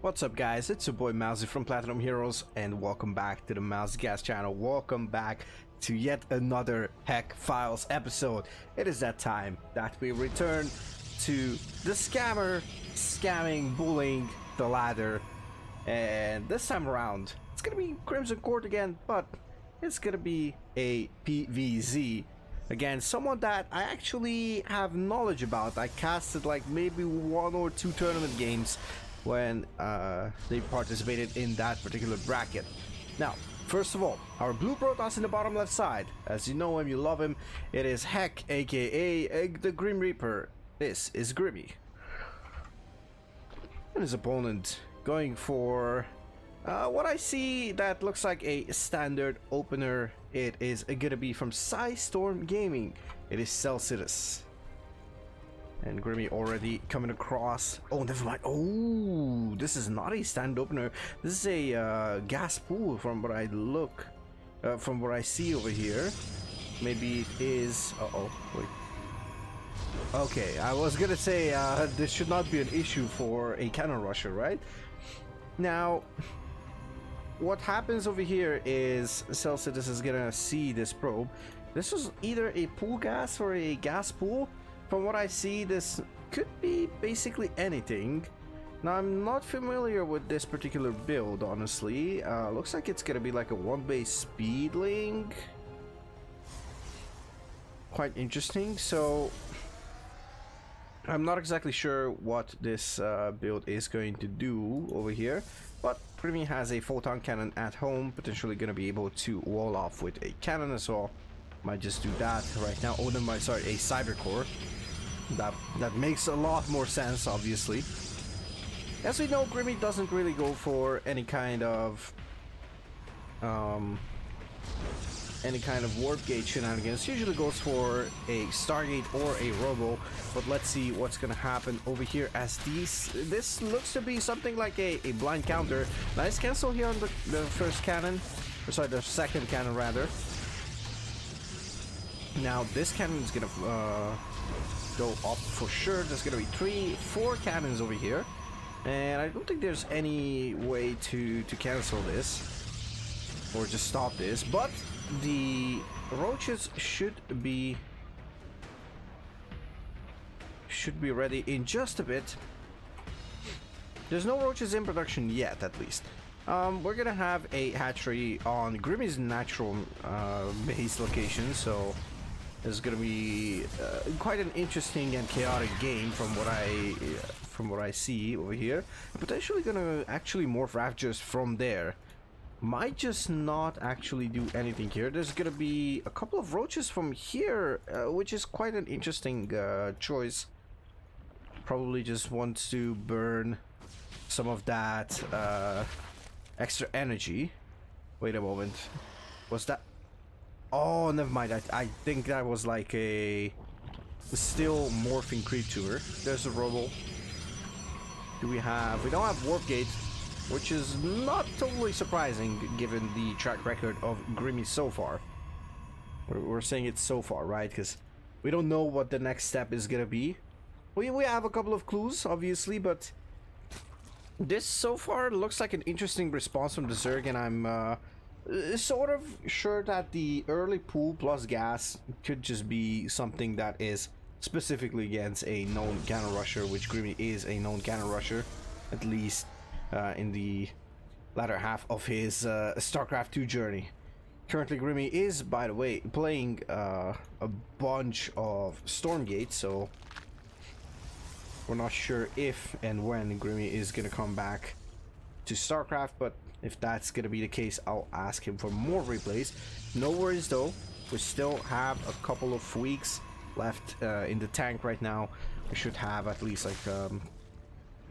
What's up guys, it's your boy Mauzy from Platinum Heroes and welcome back to the Mauzycast channel. Welcome back to yet another Heck Files episode. It is that time that we return to the scammer scamming, bullying the ladder, and this time around it's gonna be Crimson Court again, but it's gonna be a PvZ against someone that I actually have knowledge about. I casted like maybe 1 or 2 tournament games when they participated in that particular bracket. Now, first of all, our blue Protoss in the bottom left side. As you know him, you love him. It is Heck, aka the Grim Reaper. This is Grimmy. And his opponent going for what I see that looks like a standard opener. It is gonna be from Storm Gaming. It is Cellsidus. And Grimmy already coming across. Oh, never mind. Oh, this is not a stand opener. This is a gas pool from what I look, from what I see over here. Maybe it is. Uh-oh, wait. Okay, I was gonna say this should not be an issue for a cannon rusher, right? Now, what happens over here is Cellsidus is gonna see this probe. This was either a pool gas or a gas pool. From what I see, this could be basically anything. Now, I'm not familiar with this particular build, honestly. Looks like it's gonna be like a 1-base speed link. Quite interesting. So, I'm not exactly sure what this build is going to do over here. But Grimmy has a photon cannon at home, potentially gonna be able to wall off with a cannon as well. Might just do that right now. Oh, no, sorry, a cyber core. That makes a lot more sense, obviously. As we know, Grimmy doesn't really go for any kind of warp gate shenanigans. Usually goes for a Stargate or a Robo. But let's see what's gonna happen over here as this looks to be something like a blind counter. Nice cancel here on the first cannon, or sorry, the second cannon rather. Now this cannon is gonna go up for sure. There's gonna be 3-4 cannons over here, and I don't think there's any way to cancel this or just stop this, but the roaches should be ready in just a bit. There's no roaches in production yet, at least. We're gonna have a hatchery on Grimmy's natural base location, so it's gonna be quite an interesting and chaotic game from what I see over here. I'm potentially gonna actually morph raptors from there. Might just not actually do anything here. There's gonna be a couple of roaches from here, which is quite an interesting choice. Probably just wants to burn some of that extra energy. Wait a moment. Was that? Oh, never mind. I think that was like a still morphing creature. There's a robo. We don't have warp gate, which is not totally surprising given the track record of Grimmy so far. We're saying it's so far, right? Because we don't know what the next step is gonna be. We have a couple of clues, obviously, but this so far looks like an interesting response from the Zerg, and I'm sort of sure that the early pool plus gas could just be something that is specifically against a known cannon rusher, which Grimmy is a known cannon rusher, at least in the latter half of his StarCraft 2 journey. Currently, Grimmy is, by the way, playing a bunch of Stormgate, so we're not sure if and when Grimmy is gonna come back to StarCraft, but if that's gonna be the case, I'll ask him for more replays. No worries though, we still have a couple of weeks left in the tank right now. We should have at least like a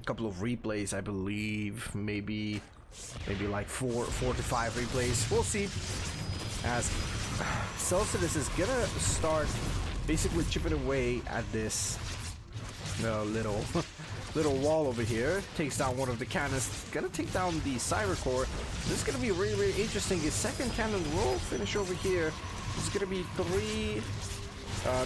couple of replays, I believe. Maybe like 4 to 5 replays. We'll see. As Cellsidus is gonna start basically chipping away at this little wall over here. Takes down one of the cannons. Gonna take down the cyber core. This is gonna be really interesting. His second cannon will finish over here. It's gonna be 3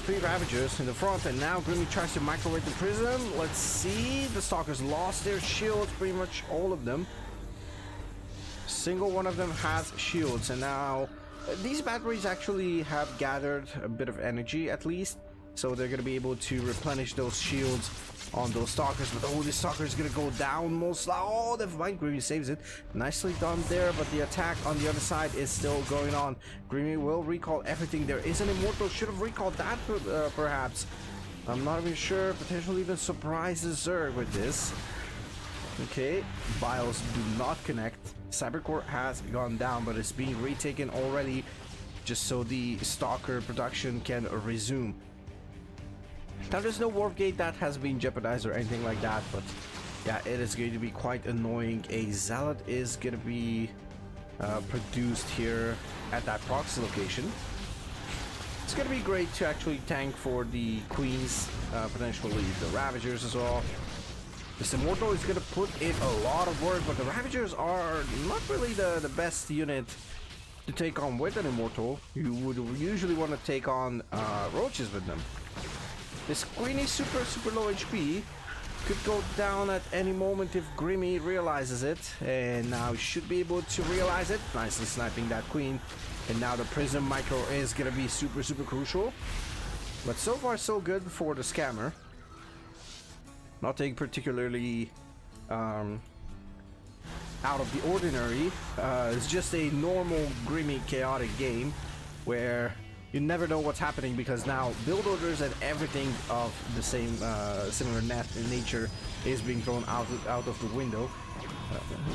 three Ravagers in the front, and now Grimmy tries to microwave the Prism. Let's see, the Stalkers lost their shields, pretty much all of them. Single one of them has shields, and now these batteries actually have gathered a bit of energy at least, so they're going to be able to replenish those shields on those Stalkers. But oh, this Stalker is going to go down most. Oh, never mind, Grimmy saves it. Nicely done there, but the attack on the other side is still going on. Grimmy will recall everything. There is an Immortal, should have recalled that perhaps. I'm not even sure, potentially even surprise the Zerg with this. Okay, Biles do not connect. Cybercore has gone down, but it's being retaken already, just so the Stalker production can resume. Now there's no warp gate that has been jeopardized or anything like that, but yeah, it is going to be quite annoying. A Zealot is going to be produced here at that proxy location. It's going to be great to actually tank for the Queens, potentially the Ravagers as well. This Immortal is going to put in a lot of work, but the Ravagers are not really the best unit to take on with an Immortal. You would usually want to take on Roaches with them. This Queen is super low HP. Could go down at any moment if Grimmy realizes it. And now he should be able to realize it. Nicely sniping that Queen. And now the Prism Micro is going to be super crucial. But so far so good for the Scammer. Nothing particularly out of the ordinary. It's just a normal Grimmy chaotic game where you never know what's happening, because now build orders and everything of the same similar nature is being thrown out of the window,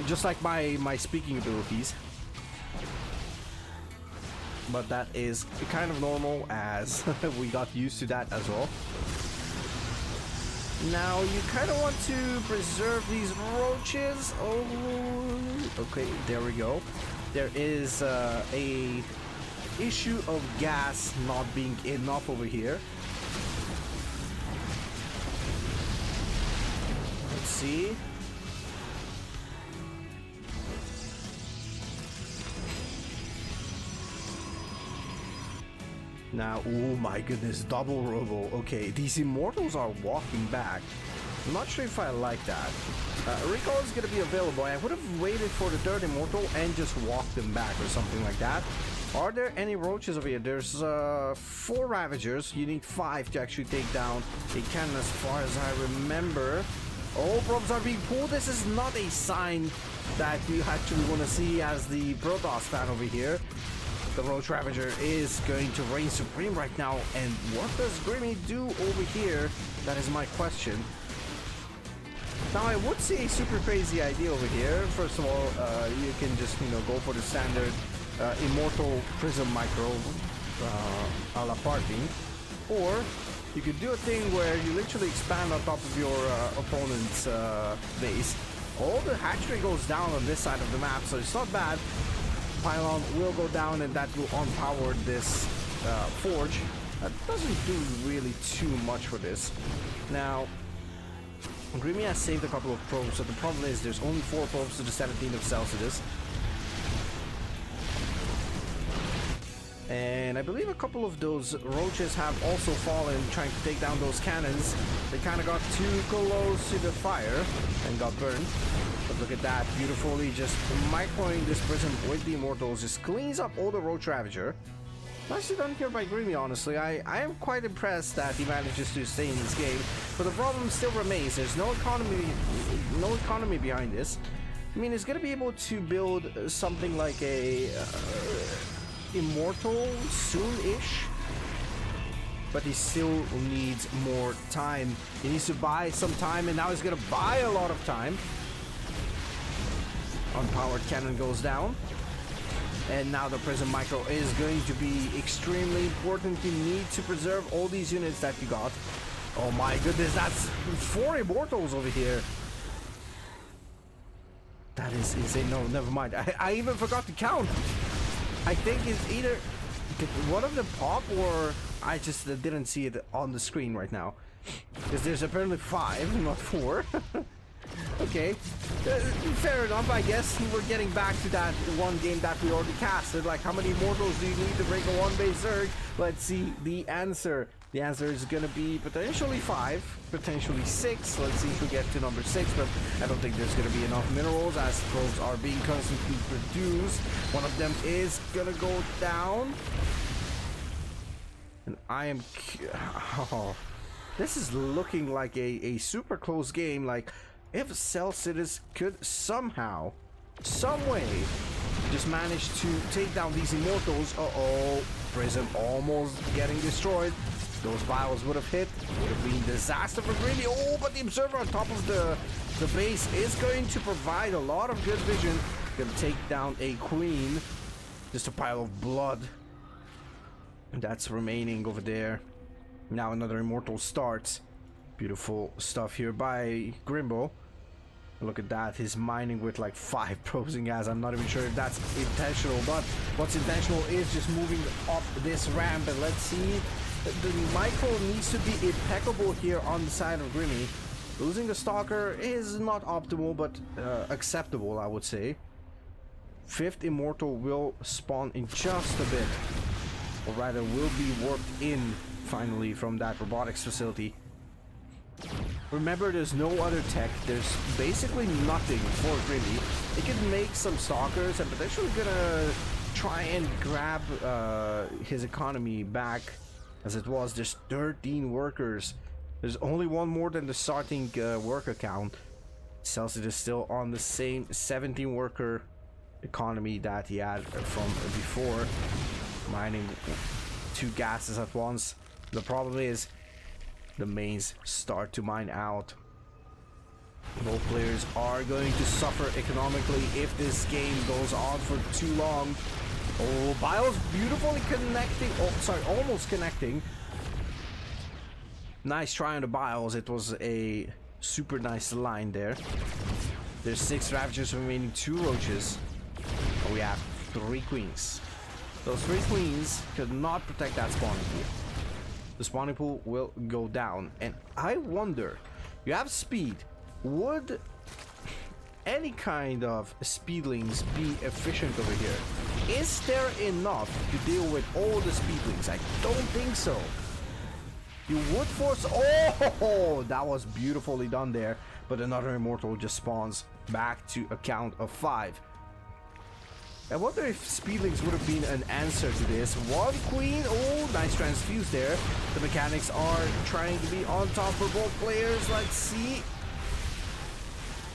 just like my speaking abilities. But that is kind of normal, as we got used to that as well. Now you kind of want to preserve these Roaches. Oh, okay, there we go. There is a issue of gas not being enough over here. Let's see. Now, oh my goodness, double robo. Okay, these Immortals are walking back. I'm not sure if I like that. Recall is going to be available. I would have waited for the third Immortal and just walked them back or something like that. Are there any Roaches over here? There's 4 Ravagers. You need 5 to actually take down a cannon, as far as I remember. Oh, probes are being pulled. This is not a sign that you actually want to see as the Protoss fan over here. The Roach Ravager is going to reign supreme right now. And what does Grimmy do over here? That is my question. Now, I would see a super crazy idea over here. First of all, you can just, go for the standard Immortal Prism Micro a la party. Or you could do a thing where you literally expand on top of your opponent's base. All the hatchery goes down on this side of the map, so it's not bad. Pylon will go down, and that will unpower this forge. That doesn't do really too much for this. Now, Grimmy has saved a couple of probes, so the problem is there's only 4 probes to the 17 of Cellsidus. And I believe a couple of those Roaches have also fallen trying to take down those cannons. They kind of got too close to the fire and got burned. But look at that, beautifully just microing this Prism with the Immortals. Just cleans up all the Roach Ravager. Nicely done here by Grimmy, honestly. I am quite impressed that he manages to stay in this game. But the problem still remains. There's no economy behind this. I mean, he's going to be able to build something like a Immortal soon-ish. But he still needs more time. He needs to buy some time, and now he's going to buy a lot of time. Unpowered cannon goes down. And now the Prism Micro is going to be extremely important. You need to preserve all these units that you got. Oh my goodness, that's 4 Immortals over here. That is insane. No, never mind. I even forgot to count. I think it's either one of them pop, or I just didn't see it on the screen right now. Because there's apparently 5, not 4. Okay, fair enough, I guess. We're getting back to that one game that we already casted. Like, how many immortals do you need to break a one-base Zerg? Let's see the answer. The answer is gonna be potentially 5, potentially 6. Let's see if we get to number 6, but I don't think there's gonna be enough minerals as probes are being constantly produced. One of them is gonna go down. And I am... Oh, this is looking like a super close game. Like, if Cellsidus could somehow, some way, just manage to take down these immortals. Uh-oh, Prism almost getting destroyed. Those vials would have hit, would have been disaster for Grimmy. Oh, but the observer on top of the base is going to provide a lot of good vision. Gonna take down a queen. Just a pile of blood that's remaining over there. Now another immortal starts. Beautiful stuff here by Grimbo. Look at that, he's mining with like 5 probes and gas. I'm not even sure if that's intentional, but what's intentional is just moving up this ramp. And let's see, the micro needs to be impeccable here on the side of Grimmy. Losing the stalker is not optimal, but acceptable, I would say. 5th immortal will spawn in just a bit, or rather will be warped in finally from that robotics facility. Remember, there's no other tech. There's basically nothing for Grimmy. It could make some stalkers and potentially gonna try and grab his economy back as it was. There's 13 workers. There's only one more than the starting worker count. Cellsidus is still on the same 17 worker economy that he had from before, mining 2 gases at once. The problem is the mains start to mine out. Both players are going to suffer economically if this game goes on for too long. Oh, Bios beautifully connecting. Oh, sorry, almost connecting. Nice try on the Bios. It was a super nice line there. There's 6 Ravagers remaining, 2 Roaches. And we have 3 Queens. Those 3 Queens could not protect that spawning pool. The spawning pool will go down. And I wonder, you have speed. Would any kind of speedlings be efficient over here? Is there enough to deal with all the speedlings? I don't think so. You would force... Oh, that was beautifully done there. But another immortal just spawns back to a count of 5. I wonder if speedlings would have been an answer to this. 1 queen. Oh, nice transfuse there. The mechanics are trying to be on top for both players. Let's see.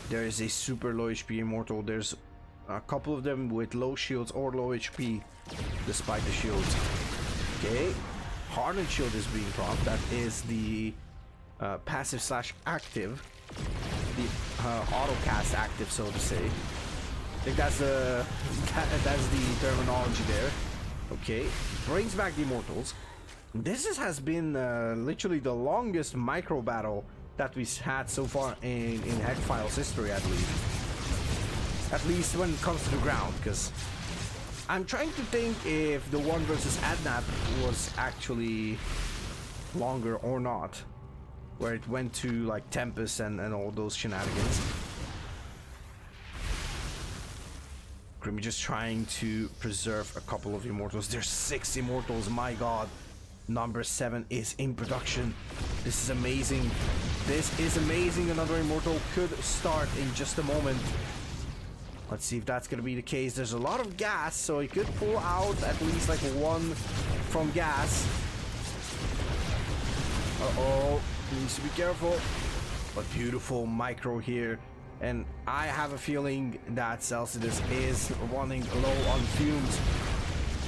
There is a super low HP immortal. There's a couple of them with low shields or low HP despite the shields. Okay. Hardened shield is being propped. That is the passive slash active. The auto cast active, so to say. I think that's the terminology there. Okay, brings back the immortals. This has been literally the longest micro battle that we've had so far in Heckfile's history, I believe. At least when it comes to the ground, because I'm trying to think if the one versus Adnap was actually longer or not, where it went to like Tempest and all those shenanigans. Grimmy just trying to preserve a couple of immortals. There's 6 immortals, my god. Number 7 is in production. This is amazing. This is amazing. Another immortal could start in just a moment. Let's see if that's gonna be the case. There's a lot of gas, so he could pull out at least like 1 from gas. Uh-oh, needs to be careful. But beautiful micro here. And I have a feeling that Cellsidus is running low on fumes.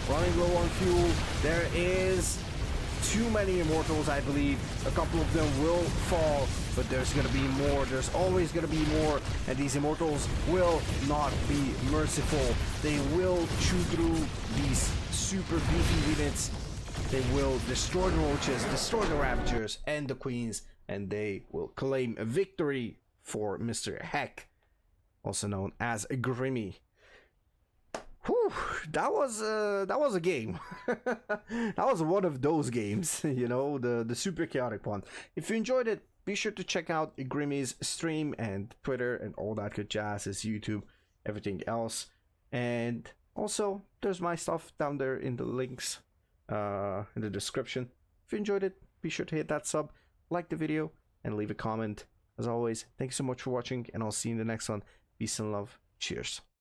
Running low on fuel. There is too many immortals, I believe. A couple of them will fall, but there's gonna be more. There's always gonna be more, and these immortals will not be merciful. They will chew through these super beefy units. They will destroy the roaches, destroy the ravagers and the queens, and they will claim a victory for Mr. Heck, also known as Grimmy. Whew, that was a game. That was one of those games, you know, the super chaotic one. If you enjoyed it, be sure to check out Grimmy's stream and Twitter and all that good jazz, his YouTube, everything else. And also, there's my stuff down there in the links in the description. If you enjoyed it, be sure to hit that sub, like the video, and leave a comment. As always, thank you so much for watching, and I'll see you in the next one. Peace and love. Cheers.